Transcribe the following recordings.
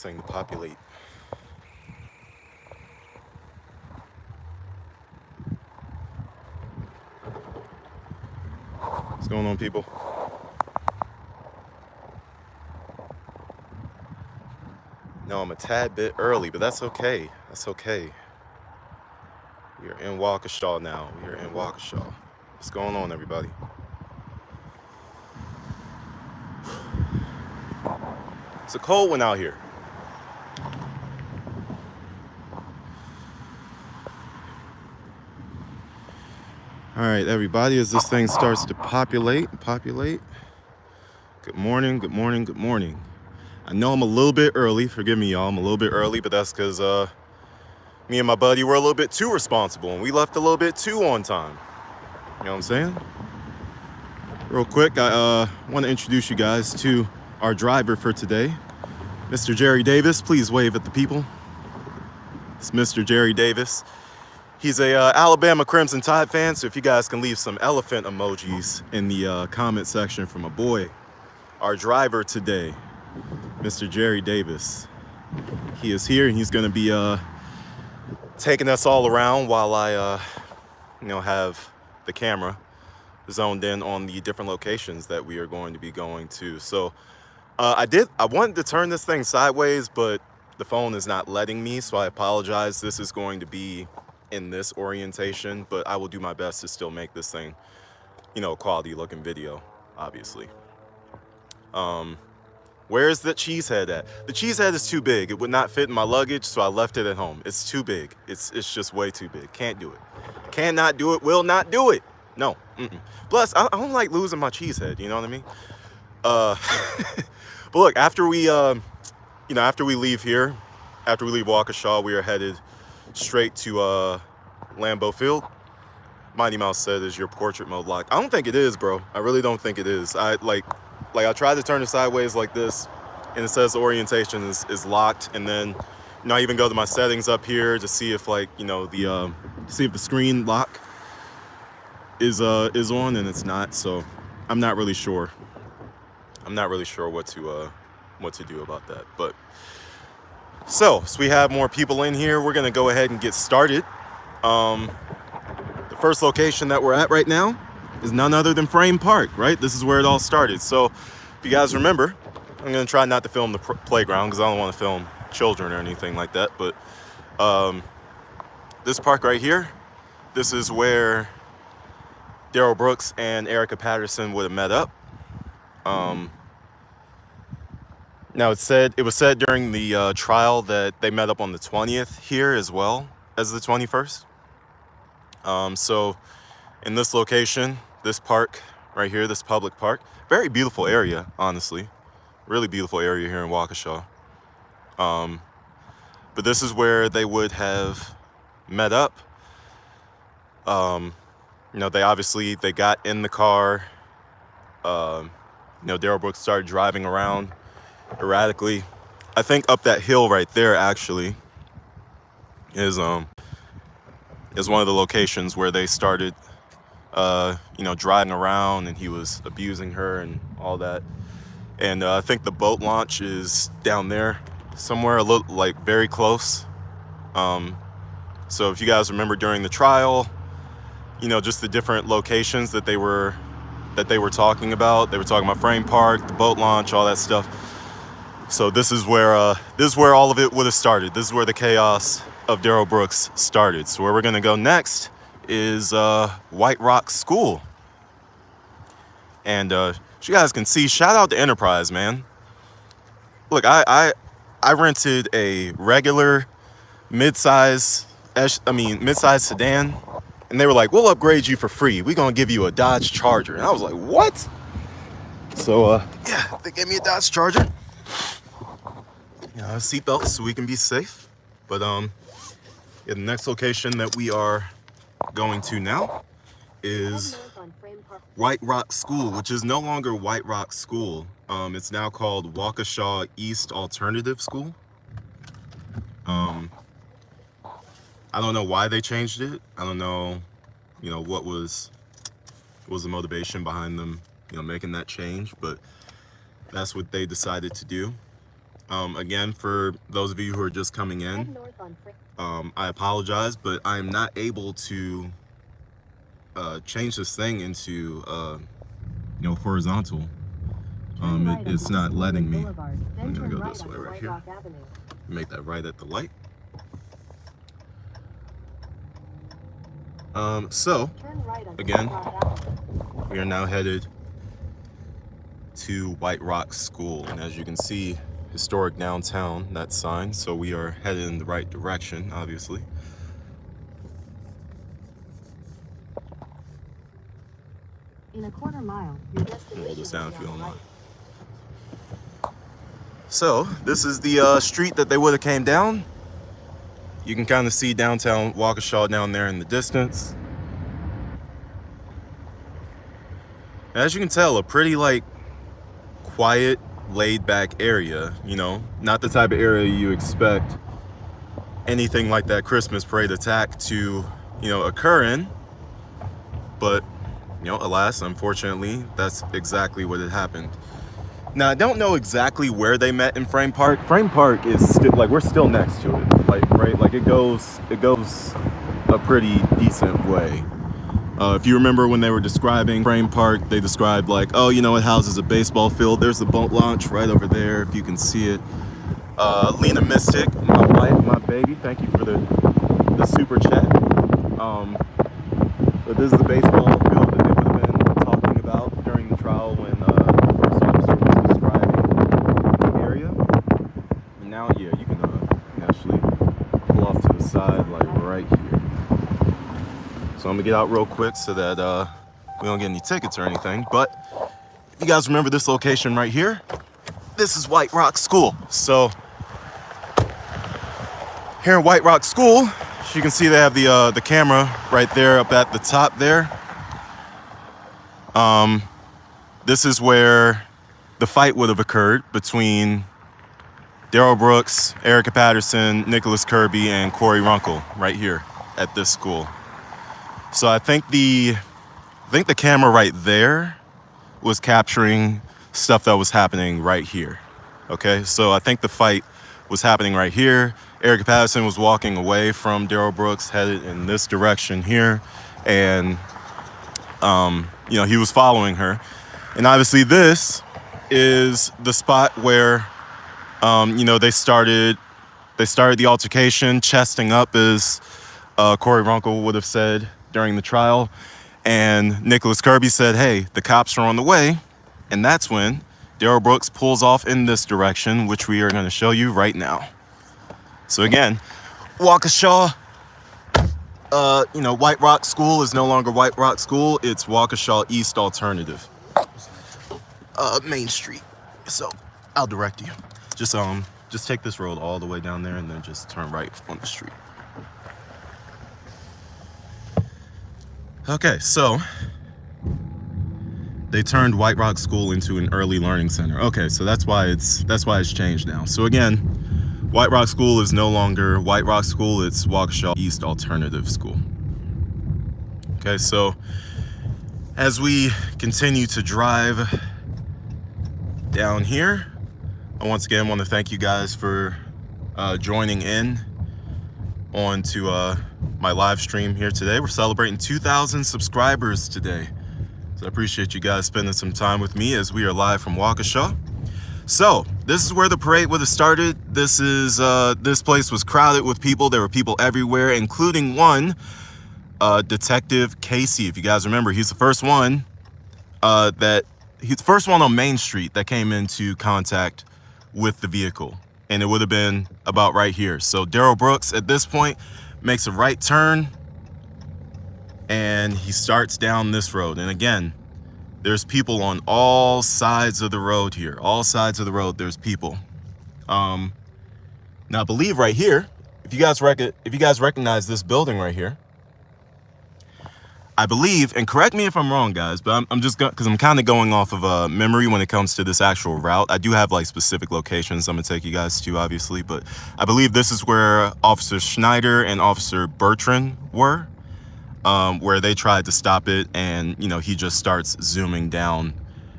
thing to populate. What's going on, people? No, I'm a tad bit early, but that's okay. That's okay. We are in Waukesha now. We are in Waukesha. What's going on, everybody? It's a cold one out here. All right, everybody, as this thing starts to populate. Good morning, good morning, good morning. I know I'm a little bit early. Forgive me, y'all. I'm a little bit early, but that's because me and my buddy were a little bit too responsible, and we left a little bit too on time. You know what I'm saying? Real quick, I want to introduce you guys to our driver for today, Mr. Jerry Davis. Please wave at the people. It's Mr. Jerry Davis. He's a Alabama Crimson Tide fan, so if you guys can leave some elephant emojis in the comment section for my boy, our driver today, Mr. Jerry Davis. He is here, and he's going to be taking us all around while I, have the camera zoned in on the different locations that we are going to be going to. So I wanted to turn this thing sideways, but the phone is not letting me, so I apologize. This is going to be in this orientation, but I will do my best to still make this thing, quality looking video, obviously. Where's the cheese head at? The cheese head is too big. It would not fit in my luggage, so I left it at home. It's too big. It's just way too big. Can't do it. Cannot do it. Will not do it. No. Plus, I don't like losing my cheese head. You know what I mean? But look, after we leave here, after we leave Waukesha, we are headed straight to Lambeau Field. Mighty Mouse said, "Is your portrait mode locked?" I don't think it is, bro. I really don't think it is. I tried to turn it sideways like this, and it says the orientation is locked. And then, I even go to my settings up here to see if see if the screen lock is on, and it's not. So I'm not really sure. I'm not really sure what to do about that. But so we have more people in here. We're gonna go ahead and get started. The first location that we're at right now is none other than Frame Park, right? This is where it all started. So if you guys remember, I'm gonna try not to film the playground because I don't want to film children or anything like that. But this park right here, this is where Daryl Brooks and Erica Patterson would have met up. Now it was said during the trial that they met up on the 20th here as well as the 21st. So in this location, this park right here, this public park, very beautiful area, honestly, really beautiful area here in Waukesha. But this is where they would have met up. They got in the car. Daryl Brooks started driving around erratically. I think up that hill right there actually is one of the locations where they started driving around, and he was abusing her and all that. And I think the boat launch is down there somewhere, a little very close. So if you guys remember during the trial, just the different locations that they were talking about. They were talking about Frame Park, the boat launch, all that stuff. So this is where all of it would have started. This is where the chaos of Daryl Brooks started. So where we're gonna go next is White Rock School. And as you guys can see, shout out to Enterprise, man. Look, I rented a regular mid-size sedan, and they were like, "We'll upgrade you for free. We're gonna give you a Dodge Charger." And I was like, "What?" So they gave me a Dodge Charger. Seatbelts so we can be safe. But the next location that we are going to now is White Rock School, which is no longer White Rock School. It's now called Waukesha East Alternative School. I don't know why they changed it. I don't know, what was the motivation behind them, making that change, but that's what they decided to do. Again, for those of you who are just coming in, I apologize, but I'm not able to change this thing into horizontal. It's not letting me. I'm gonna go this way right here. Make that right at the light. So again, we are now headed to White Rock School, and as you can see, historic downtown, that sign. So we are headed in the right direction, obviously. In a quarter mile, your destination. Roll this down if you don't mind. So this is the street that they would have came down. You can kind of see downtown Waukesha down there in the distance. As you can tell, a pretty quiet, laid-back area, not the type of area you expect anything like that Christmas parade attack to, occur in. But, alas, unfortunately, that's exactly what had happened. Now, I don't know exactly where they met in Frame Park. Frame Park is still, we're still next to it, right? It goes a pretty decent way. If you remember when they were describing Frame Park, they described it houses a baseball field. There's the boat launch right over there, if you can see it. Lena Mystic, my wife, my baby, thank you for the super chat. But this is the baseball field that they would have been talking about during the trial when the first officer was describing the area. And now, yeah, you can actually pull off to the side, right here. So I'm gonna get out real quick so that we don't get any tickets or anything. But if you guys remember this location right here, this is White Rock School. So here in White Rock School, you can see they have the camera right there up at the top there. This is where the fight would have occurred between Darrell Brooks, Erica Patterson, Nicholas Kirby, and Corey Runkle right here at this school. So I think the camera right there was capturing stuff that was happening right here. Okay, so I think the fight was happening right here. Erica Patterson was walking away from Darrell Brooks, headed in this direction here, and he was following her. And obviously this is the spot where they started the altercation, chesting up, as Corey Runkle would have said during the trial. And Nicholas Kirby said, hey, the cops are on the way. And that's when Darrell Brooks pulls off in this direction, which we are going to show you right now. So again, Waukesha, White Rock School is no longer White Rock School. It's Waukesha East Alternative, Main Street. So I'll direct you. Just take this road all the way down there and then just turn right on the street. Okay, so they turned White Rock School into an early learning center. Okay, so that's why it's changed now. So again, White Rock School is no longer White Rock School, it's Waukesha East Alternative School. Okay, so as we continue to drive down here, I once again want to thank you guys for joining in onto my live stream here today. We're celebrating 2,000 subscribers today. So I appreciate you guys spending some time with me as we are live from Waukesha. So this is where the parade would have started. This place was crowded with people. There were people everywhere, including one Detective Casey. If you guys remember, he's the first one on Main Street that came into contact with the vehicle, and it would have been about right here. So Darrell Brooks at this point makes a right turn and he starts down this road. And again, there's people on all sides of the road here. All sides of the road, there's people. Now I believe right here, if you guys recognize this building right here, I believe, and correct me if I'm wrong, guys, but I'm just because I'm kind of going off of memory when it comes to this actual route. I do have specific locations I'm gonna take you guys to, obviously, but I believe this is where Officer Schneider and Officer Bertrand were, where they tried to stop it, and he just starts zooming down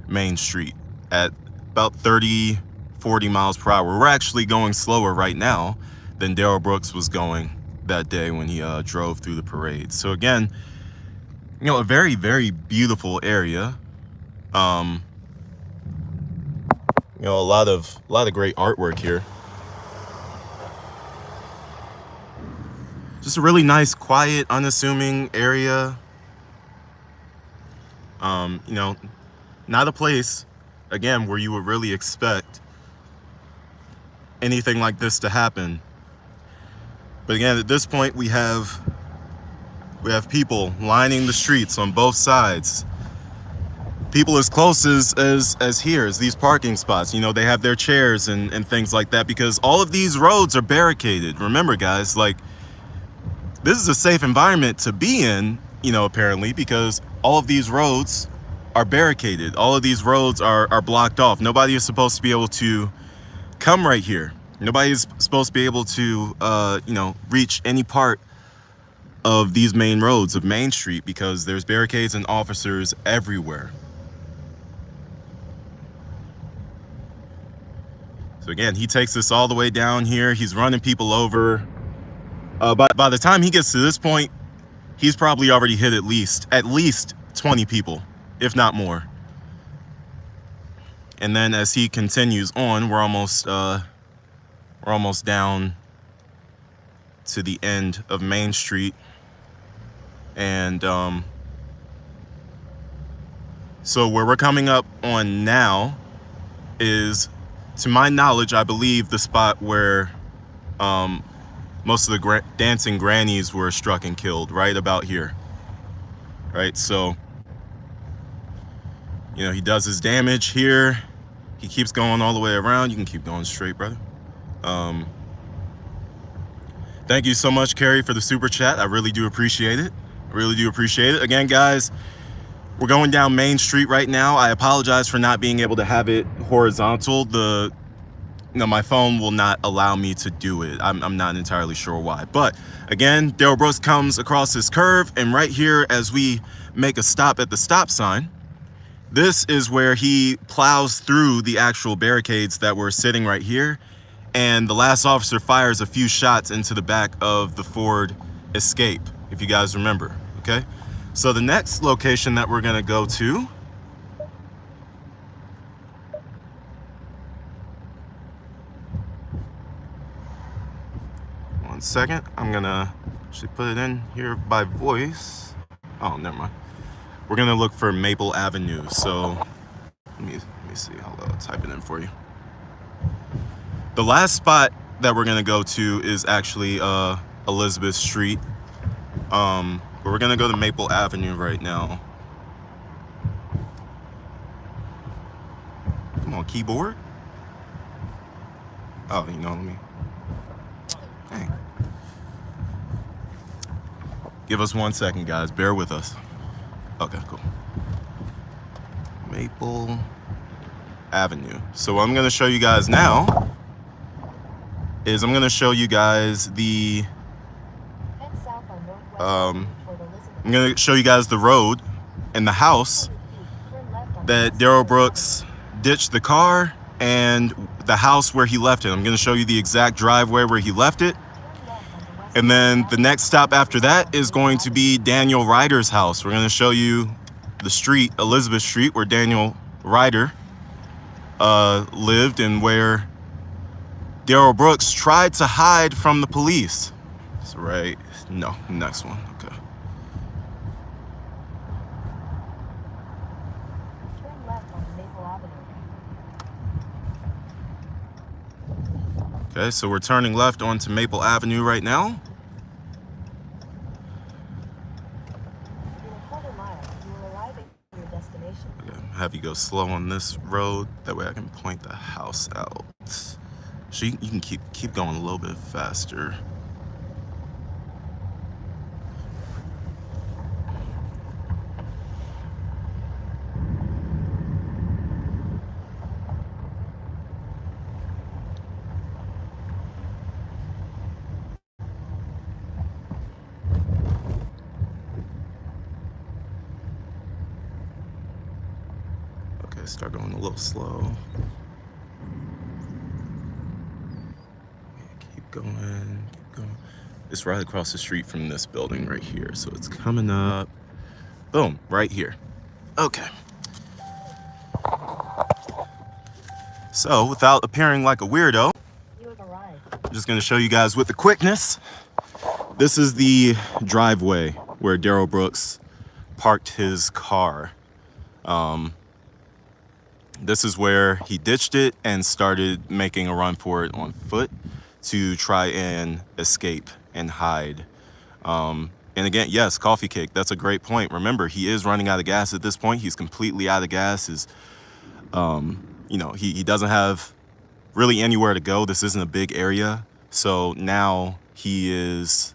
Main Street at about 40 40 miles per hour. We're actually going slower right now than Darrell Brooks was going that day when he drove through the parade. So again, you know, a very, very beautiful area. You know, a lot of great artwork here. Just a really nice, quiet, unassuming area. You know, not a place, again, where you would really expect anything like this to happen. But again, at this point, we have people lining the streets on both sides. People as close as here, as these parking spots. You know, they have their chairs and things like that, because all of these roads are barricaded. Remember, guys, like, this is a safe environment to be in, you know, apparently, because all of these roads are barricaded. All of these roads are blocked off. Nobody is supposed to be able to come right here. Nobody is supposed to be able to, you know, reach any part of these main roads of Main Street, because there's barricades and officers everywhere. So again, he takes us all the way down here. He's running people over. By the time he gets to this point, he's probably already hit at least 20 people, if not more. And then as he continues on, we're almost down to the end of Main Street. And so where we're coming up on now is, to my knowledge, I believe the spot where most of the dancing grannies were struck and killed, right about here. Right, so, you know, he does his damage here. He keeps going all the way around. You can keep going straight, brother. Thank you so much, Carrie, for the super chat. I really do appreciate it. Again, guys, we're going down Main Street right now. I apologize for not being able to have it horizontal. You know, my phone will not allow me to do it. I'm not entirely sure why. But again, Darrell Brooks comes across this curve, and right here, as we make a stop at the stop sign, this is where he plows through the actual barricades that were sitting right here, and the last officer fires a few shots into the back of the Ford Escape, if you guys remember, okay? So the next location that we're gonna go to one second, I'm gonna actually put it in here by voice. Oh, never mind. We're gonna look for Maple Avenue. So let me see. I'll type it in for you. The last spot that we're gonna go to is actually Elizabeth Street. But we're gonna go to Maple Avenue right now. Come on, keyboard. Oh, you know, let me. Dang. Give us 1 second, guys. Bear with us. Okay, cool. Maple Avenue. So what I'm gonna show you guys now is I'm gonna show you guys the I'm gonna show you guys the road and the house that Darrell Brooks ditched the car, and the house where he left it. I'm gonna show you the exact driveway where he left it. And then the next stop after that is going to be Daniel Ryder's house. We're gonna show you the street, Elizabeth Street, where Daniel Ryder lived, and where Darrell Brooks tried to hide from the police. That's right. No, next one. Okay. Turn left on Maple Avenue. Okay, so we're turning left onto Maple Avenue right now. In a quarter mile, you will arrive at your destination. Okay, have you go slow on this road. That way I can point the house out. So you can keep going a little bit faster. Okay, start going a little slow. going, keep going. It's right across the street from this building right here. So it's coming up, boom, right here. Okay. So without appearing like a weirdo, You have arrived. I'm just gonna show you guys with the quickness. This is the driveway where Daryl Brooks parked his car. This is where he ditched it and started making a run for it on foot to try and escape and hide. And again, yes, coffee cake, that's a great point. Remember, he is running out of gas at this point. He's completely out of gas. You know, he doesn't have really anywhere to go. This isn't a big area. So now he is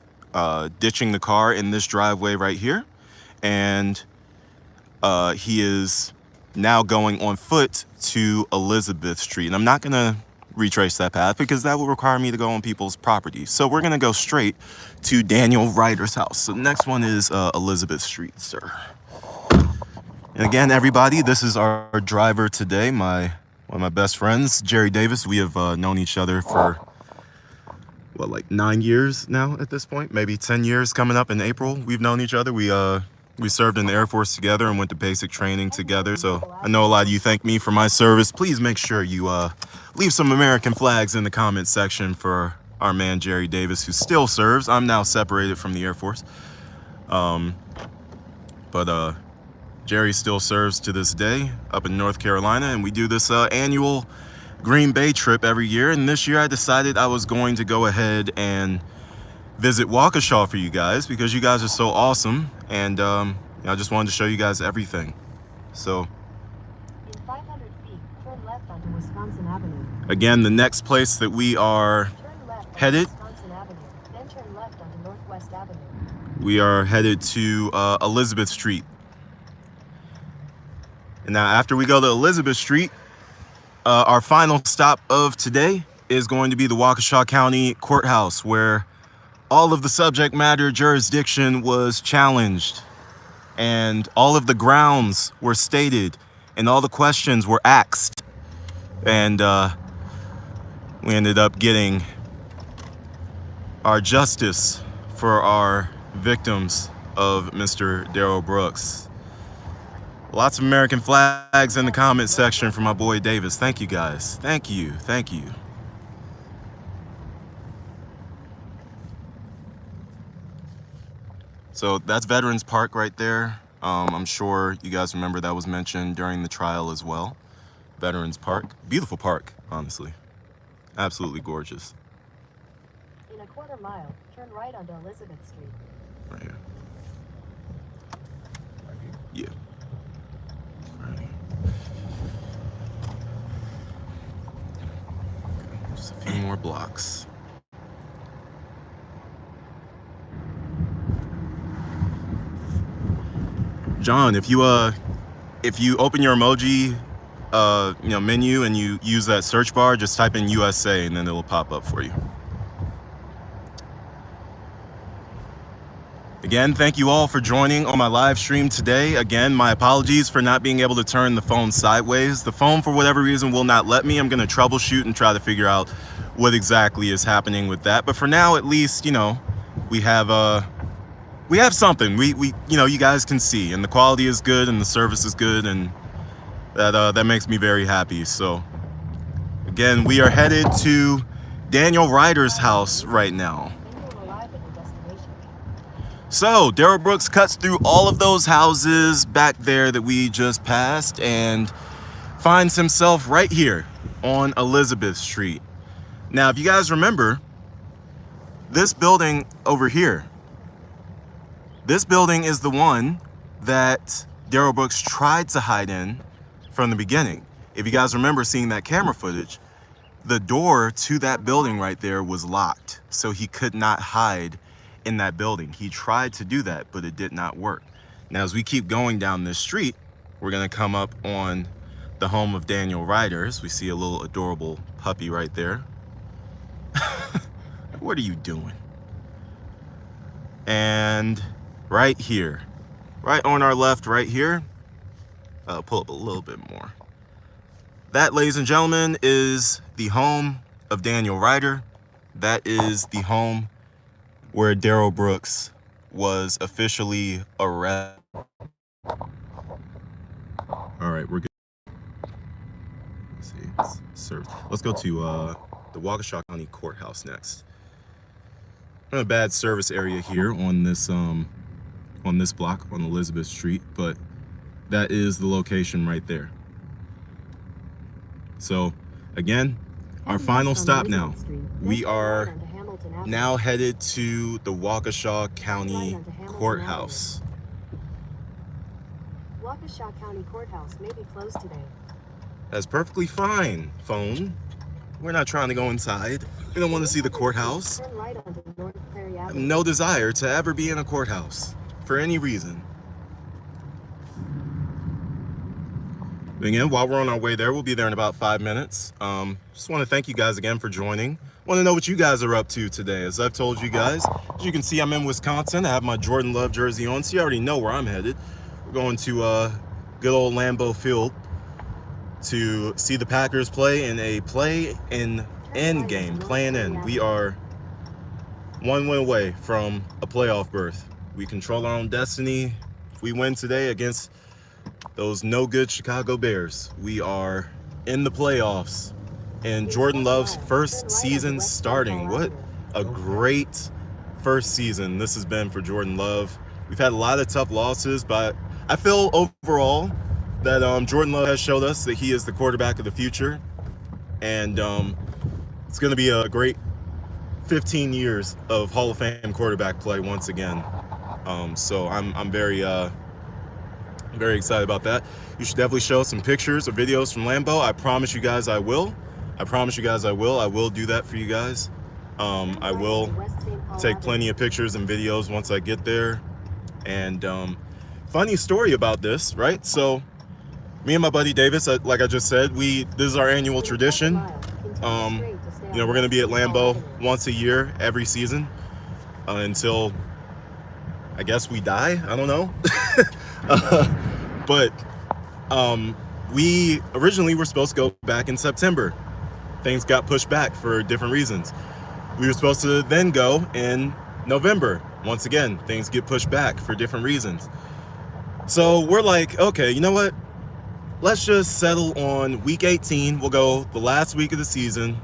ditching the car in this driveway right here. And he is now going on foot to Elizabeth Street. And I'm not going to retrace that path because that will require me to go on people's property. So we're going to go straight to Daniel Ryder's house. So the next one is Elizabeth Street, sir. And again, everybody, this is our driver today, one of my best friends, Jerry Davis. We have known each other for, what, like 9 years now at this point? Maybe 10 years coming up in April. We've known each other. We served in the Air Force together and went to basic training together. So I know a lot of you thank me for my service. Please make sure you leave some American flags in the comment section for our man, Jerry Davis, who still serves. I'm now separated from the Air Force. But Jerry still serves to this day up in North Carolina, and we do this annual Green Bay trip every year. And this year I decided I was going to go ahead and visit Waukesha for you guys because you guys are so awesome, and I just wanted to show you guys everything. So In 500 feet, turn left onto Wisconsin Avenue. Again, the next place that we are Turn left onto headed, Wisconsin Avenue, then turn left onto Northwest Avenue. we are headed to Elizabeth Street. And now after we go to Elizabeth Street, our final stop of today is going to be the Waukesha County Courthouse, where all of the subject matter jurisdiction was challenged and all of the grounds were stated and all the questions were asked. And we ended up getting our justice for our victims of Mr. Daryl Brooks. Lots of American flags in the comment section for my boy Davis. Thank you guys. Thank you. Thank you. So that's Veterans Park right there. I'm sure you guys remember that was mentioned during the trial as well. Veterans Park. Beautiful park, honestly. Absolutely gorgeous. In a quarter mile, turn right onto Elizabeth Street. Right here. Yeah. Right here. Okay, just a few more blocks. John, if you open your emoji menu and you use that search bar, just type in USA and then it'll pop up for you. Again, thank you all for joining on my live stream today. Again, my apologies for not being able to turn the phone sideways. The phone, for whatever reason, will not let me. I'm going to troubleshoot and try to figure out what exactly is happening with that. But for now, at least, we have something. We you guys can see, and the quality is good and the service is good, and that makes me very happy. So again, we are headed to Daniel Ryder's house right now. Then you will arrive at your destination. So Daryl Brooks cuts through all of those houses back there that we just passed and finds himself right here on Elizabeth Street. Now, if you guys remember, this building over here, this building is the one that Daryl Brooks tried to hide in from the beginning. If you guys remember seeing that camera footage, the door to that building right there was locked, so he could not hide in that building. He tried to do that, but it did not work. Now, as we keep going down this street, we're gonna come up on the home of Daniel Ryder. We see a little adorable puppy right there. What are you doing? And right here, right on our left right here, pull up a little bit more. That, ladies and gentlemen, is the home of Daniel Ryder. that is the home where Darrell Brooks was officially arrested. All right, we're good. Let's see. Let's go to the Waukesha County Courthouse next. Not a bad service area here on this block on Elizabeth Street, but that is the location right there. So again, our final stop now. We are now headed to the Waukesha County Courthouse. Waukesha County Courthouse may be closed today. That's perfectly fine, phone. We're not trying to go inside. We don't want to see the courthouse. Turn right onto North Prairie I have Avenue. no desire to ever be in a courthouse for any reason. Again, while we're on our way there, we'll be there in about 5 minutes. Just want to thank you guys again for joining. Want to know what you guys are up to today. As I've told you guys, as you can see, I'm in Wisconsin. I have my Jordan Love jersey on, so you already know where I'm headed. We're going to good old Lambeau Field to see the Packers play in a play-in game. Playing in. We are one win away from a playoff berth. We control our own destiny. If we win today against those no good Chicago Bears, we are in the playoffs. And Jordan Love's first season starting. What a great first season this has been for Jordan Love. We've had a lot of tough losses, but I feel overall that Jordan Love has showed us that he is the quarterback of the future. And it's going to be a great 15 years of Hall of Fame quarterback play once again. So I'm very excited about that. You should definitely show some pictures or videos from Lambeau. I promise you guys I will. I promise you guys I will. I will do that for you guys. I will take plenty of pictures and videos once I get there. And funny story about this, right? So me and my buddy Davis, like I just said, this is our annual tradition. You know, we're going to be at Lambeau once a year, every season, until I guess we die. I don't know. But we originally were supposed to go back in September. Things got pushed back for different reasons. We were supposed to then go in November. Once again, things get pushed back for different reasons. So we're like, okay, you know what? Let's just settle on week 18. We'll go the last week of the season.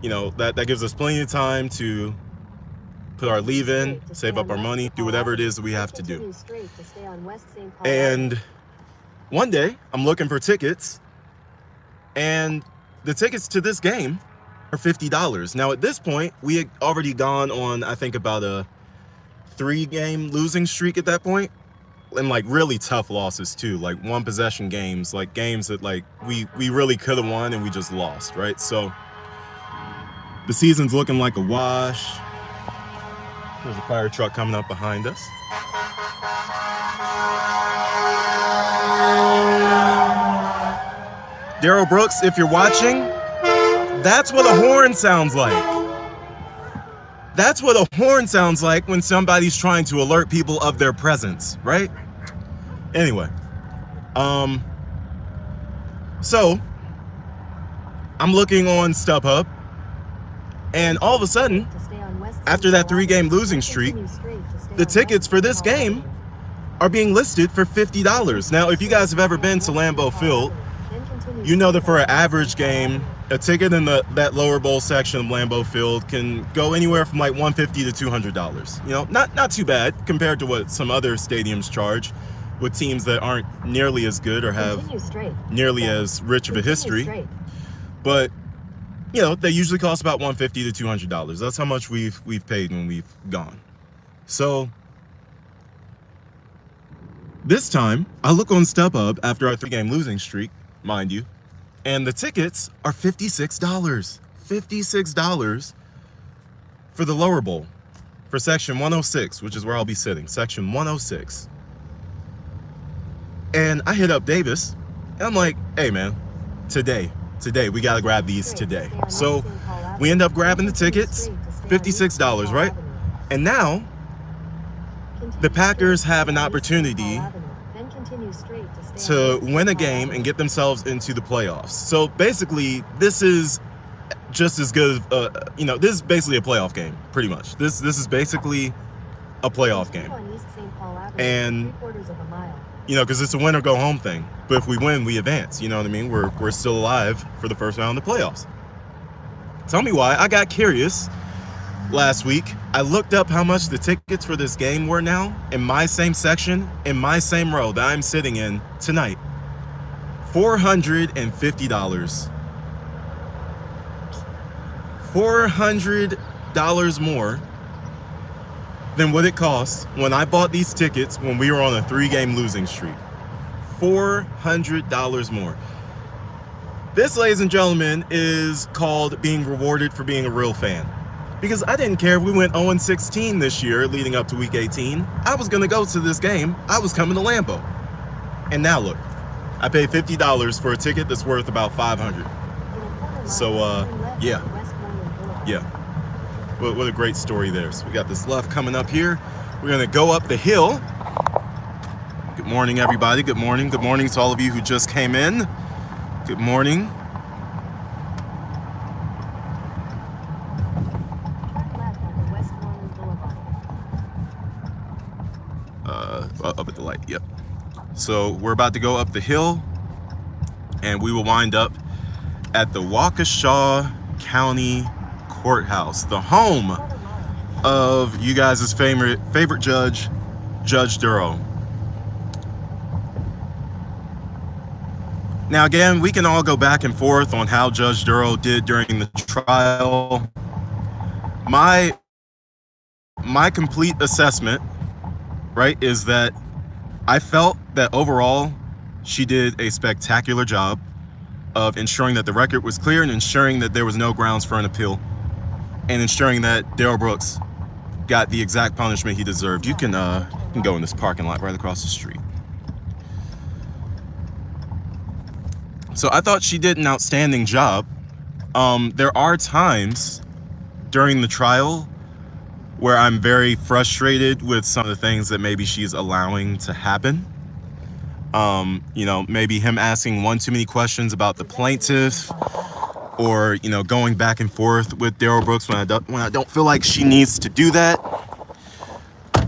You know, that gives us plenty of time to put our leave in, save up our money, do whatever it is that we have to do. And one day, I'm looking for tickets, and the tickets to this game are $50. Now, at this point, we had already gone on, I think, about a 3-game losing streak at that point, and like really tough losses too, like one-possession games, like games that like we really could have won and we just lost, right? So the season's looking like a wash. There's a fire truck coming up behind us. Darrell Brooks, if you're watching, that's what a horn sounds like. That's what a horn sounds like when somebody's trying to alert people of their presence, right? Anyway, so I'm looking on StubHub, and all of a sudden, after that 3-game losing streak, the tickets for this game are being listed for $50. Now, if you guys have ever been to Lambeau Field, you know that for an average game, a ticket in that lower bowl section of Lambeau Field can go anywhere from like $150 to $200. You know, not too bad compared to what some other stadiums charge with teams that aren't nearly as good or have nearly as rich of a history. But you know, they usually cost about $150 to $200. That's how much we've paid when we've gone. So this time, I look on StubHub after our 3-game losing streak, mind you, and the tickets are $56. $56 for the lower bowl, for section 106, which is where I'll be sitting, section 106. And I hit up Davis, and I'm like, hey man, today, we gotta grab these today. So we end up grabbing the tickets, $56, right? And now the Packers have an opportunity to win a game and get themselves into the playoffs. So basically, this is just as good. You know, this is basically a playoff game, pretty much. This is basically a playoff game, and you know, because it's a win or go home thing. But if we win, we advance. You know what I mean? We're still alive for the first round of the playoffs. Tell me why. I got curious last week. I looked up how much the tickets for this game were now in my same section, in my same row that I'm sitting in tonight. $450. $400 more than what it cost when I bought these tickets when we were on a 3-game losing streak. $400 more. This, ladies and gentlemen, is called being rewarded for being a real fan. Because I didn't care if we went 0-16 this year leading up to week 18. I was going to go to this game. I was coming to Lambeau. And now look, I paid $50 for a ticket that's worth about $500. So, yeah. What a great story there. So we got this left coming up here. We're going to go up the hill. Good morning, everybody. Good morning. Good morning to all of you who just came in. Good morning. Up at the light, yep. So we're about to go up the hill, and we will wind up at the Waukesha County Courthouse, the home of you guys' favorite judge, Judge Duro. Now again, we can all go back and forth on how Judge Duro did during the trial. My complete assessment, right, is that I felt that overall she did a spectacular job of ensuring that the record was clear and ensuring that there was no grounds for an appeal and ensuring that Darrell Brooks got the exact punishment he deserved. You can go in this parking lot right across the street. So I thought she did an outstanding job. There are times during the trial where I'm very frustrated with some of the things that maybe she's allowing to happen. You know, maybe him asking one too many questions about the plaintiff, or, you know, going back and forth with Darrell Brooks when I don't feel like she needs to do that.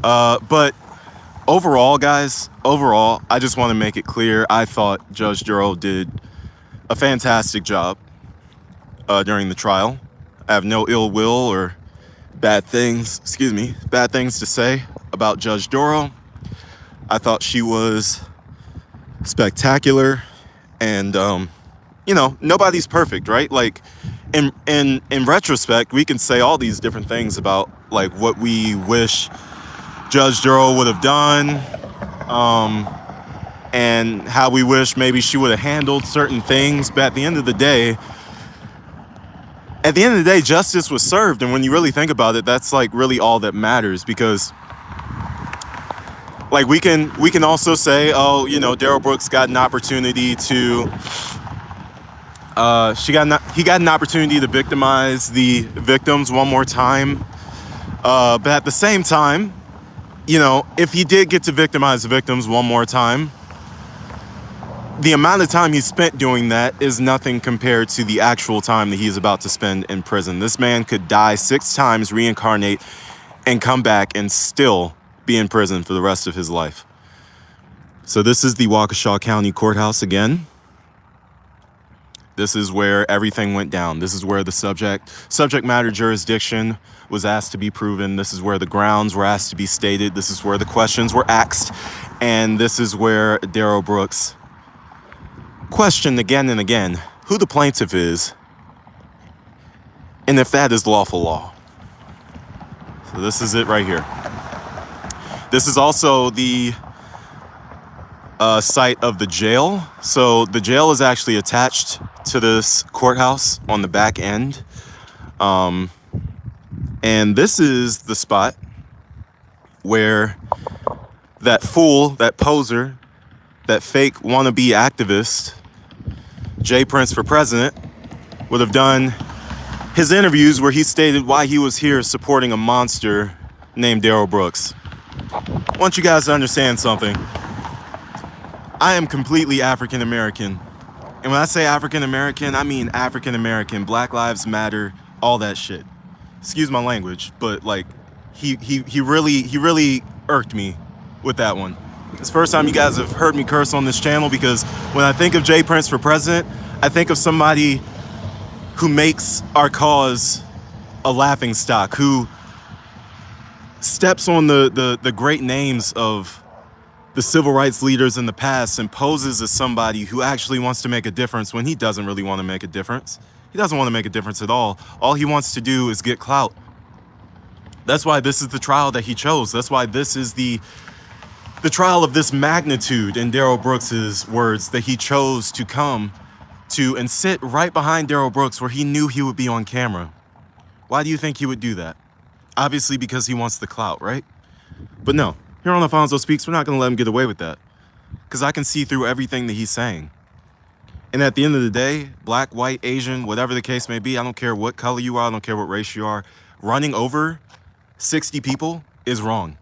But overall, guys, I just want to make it clear, I thought Judge Duro did a fantastic job during the trial. I have no ill will or bad things to say about Judge Duro. I thought she was spectacular, and you know, nobody's perfect, right? Like in retrospect, we can say all these different things about like what we wish Judge Duro would have done, and how we wish maybe she would have handled certain things. But at the end of the day, justice was served. And when you really think about it, that's like really all that matters, because like we can also say, oh, you know, Darrell Brooks got an opportunity to he got an opportunity to victimize the victims one more time. But at the same time, you know, if he did get to victimize the victims one more time, the amount of time he spent doing that is nothing compared to the actual time that he's about to spend in prison. This man could die 6 times, reincarnate, and come back and still be in prison for the rest of his life. So this is the Waukesha County Courthouse again. This is where everything went down. This is where the subject matter jurisdiction was asked to be proven. This is where the grounds were asked to be stated. This is where the questions were asked. And this is where Darrell Brooks questioned again and again who the plaintiff is and if that is lawful law. So this is it right here. This is also the site of the jail. So the jail is actually attached to this courthouse on the back end. And this is the spot where that fool, that poser, that fake wannabe activist, Jay Prince for president, would have done his interviews where he stated why he was here supporting a monster named Darrell Brooks. I want you guys to understand something. I am completely African American, And when I say African American, I mean African American, Black Lives Matter, all that shit. Excuse my language, but like he really irked me with that one. It's the first time you guys have heard me curse on this channel, because when I think of J. Prince for president, I think of somebody who makes our cause a laughing stock, who steps on the great names of the civil rights leaders in the past and poses as somebody who actually wants to make a difference when he doesn't really want to make a difference. He doesn't want to make a difference at all. All he wants to do is get clout. That's why this is the trial that he chose. That's why this is the trial of this magnitude, in Darrell Brooks's words, that he chose to come to and sit right behind Darrell Brooks where he knew he would be on camera. Why do you think he would do that? Obviously because he wants the clout, right? But no, here on Alfonso Speaks, we're not going to let him get away with that, because I can see through everything that he's saying. And at the end of the day, black, white, Asian, whatever the case may be, I don't care what color you are, I don't care what race you are, running over 60 people is wrong.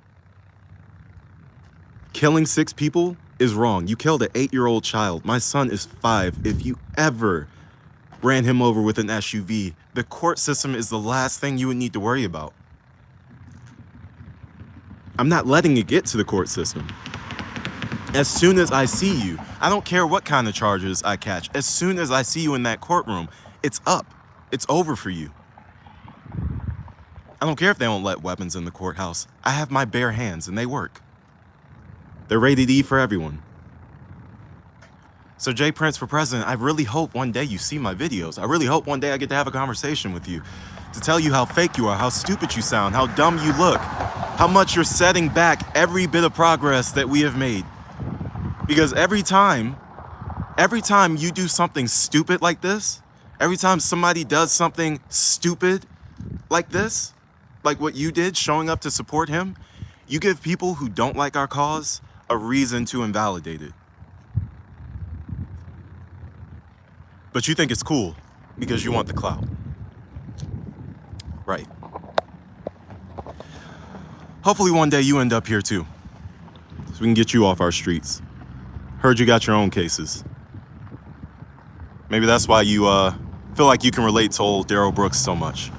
Killing 6 people is wrong. You killed an 8-year-old child. My son is 5. If you ever ran him over with an SUV, the court system is the last thing you would need to worry about. I'm not letting it get to the court system. As soon as I see you, I don't care what kind of charges I catch. As soon as I see you in that courtroom, it's up. It's over for you. I don't care if they don't let weapons in the courthouse. I have my bare hands and they work. They're rated E for everyone. So J. Prince for president, I really hope one day you see my videos. I really hope one day I get to have a conversation with you to tell you how fake you are, how stupid you sound, how dumb you look, how much you're setting back every bit of progress that we have made. Because every time you do something stupid like this, every time somebody does something stupid like this, like what you did, showing up to support him, you give people who don't like our cause a reason to invalidate it. But you think it's cool because you want the clout. Right. Hopefully one day you end up here too, so we can get you off our streets. Heard you got your own cases. Maybe that's why you feel like you can relate to old Darrell Brooks so much.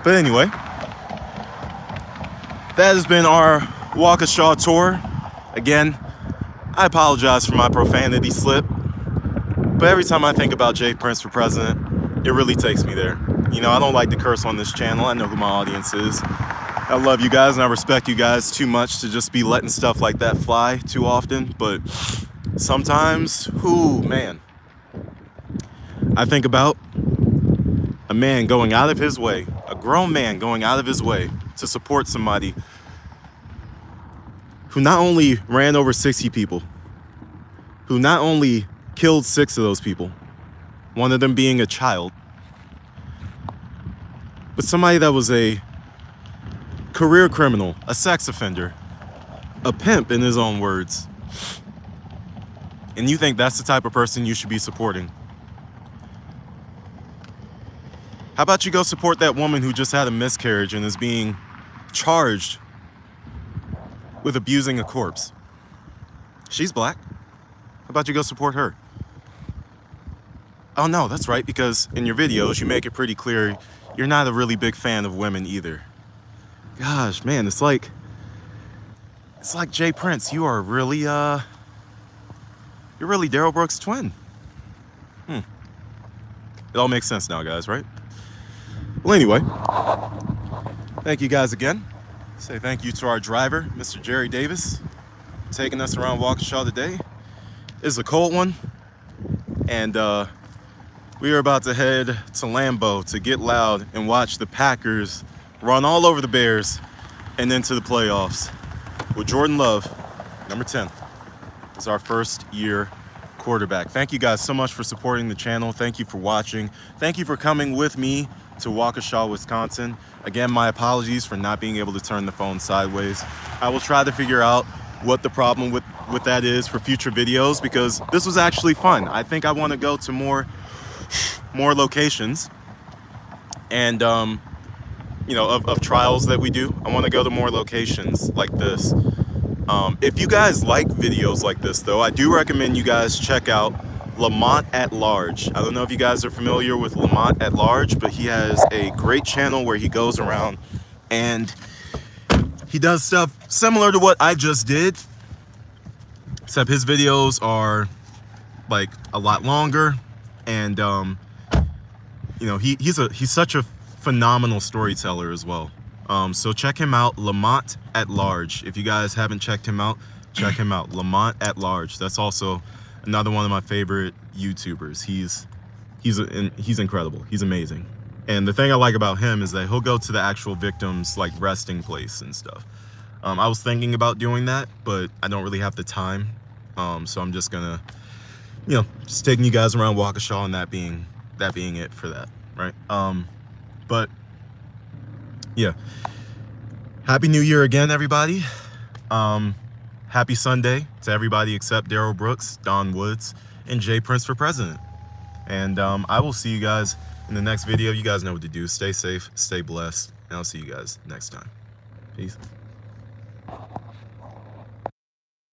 But anyway, that has been our Waukesha tour. Again, I apologize for my profanity slip, but every time I think about J. Prince for president, it really takes me there. You know, I don't like to curse on this channel. I know who my audience is. I love you guys and I respect you guys too much to just be letting stuff like that fly too often. But sometimes, man, I think about a man going out of his way, a grown man going out of his way to support somebody who not only ran over 60 people, who not only killed 6 of those people, one of them being a child, but somebody that was a career criminal, a sex offender, a pimp in his own words. And you think that's the type of person you should be supporting? How about you go support that woman who just had a miscarriage and is being charged with abusing a corpse? She's black. How about you go support her? Oh no, that's right, because in your videos you make it pretty clear you're not a really big fan of women either. Gosh, man, it's like J. Prince, you are really you're really Darrell Brooks' twin. It all makes sense now, guys, right? Well, anyway, thank you guys again. Say thank you to our driver, Mr. Jerry Davis, taking us around Waukesha today. It's a cold one, and we are about to head to Lambeau to get loud and watch the Packers run all over the Bears and into the playoffs with Jordan Love, number 10, is our first year quarterback. Thank you guys so much for supporting the channel. Thank you for watching. Thank you for coming with me to Waukesha, Wisconsin. Again, my apologies for not being able to turn the phone sideways. I will try to figure out what the problem with that is for future videos, because this was actually fun. I think I want to go to more locations, and you know, of trials that we do. I want to go to more locations like this If you guys like videos like this, though, I do recommend you guys check out Lamont at Large. I don't know if you guys are familiar with Lamont at Large, but he has a great channel where he goes around and he does stuff similar to what I just did, except his videos are like a lot longer, and you know, he's such a phenomenal storyteller as well. So check him out, Lamont at Large. If you guys haven't checked him out, check him out, Lamont at Large. That's also another one of my favorite YouTubers. He's incredible. He's amazing. And the thing I like about him is that he'll go to the actual victim's like resting place and stuff. I was thinking about doing that, but I don't really have the time. So I'm just gonna, you know, just taking you guys around Waukesha, and that being it for that, right? But yeah, happy New Year again, everybody. Happy Sunday to everybody except Daryl Brooks, Don Woods, and Jay Prince for president. And I will see you guys in the next video. You guys know what to do. Stay safe, stay blessed, and I'll see you guys next time. Peace.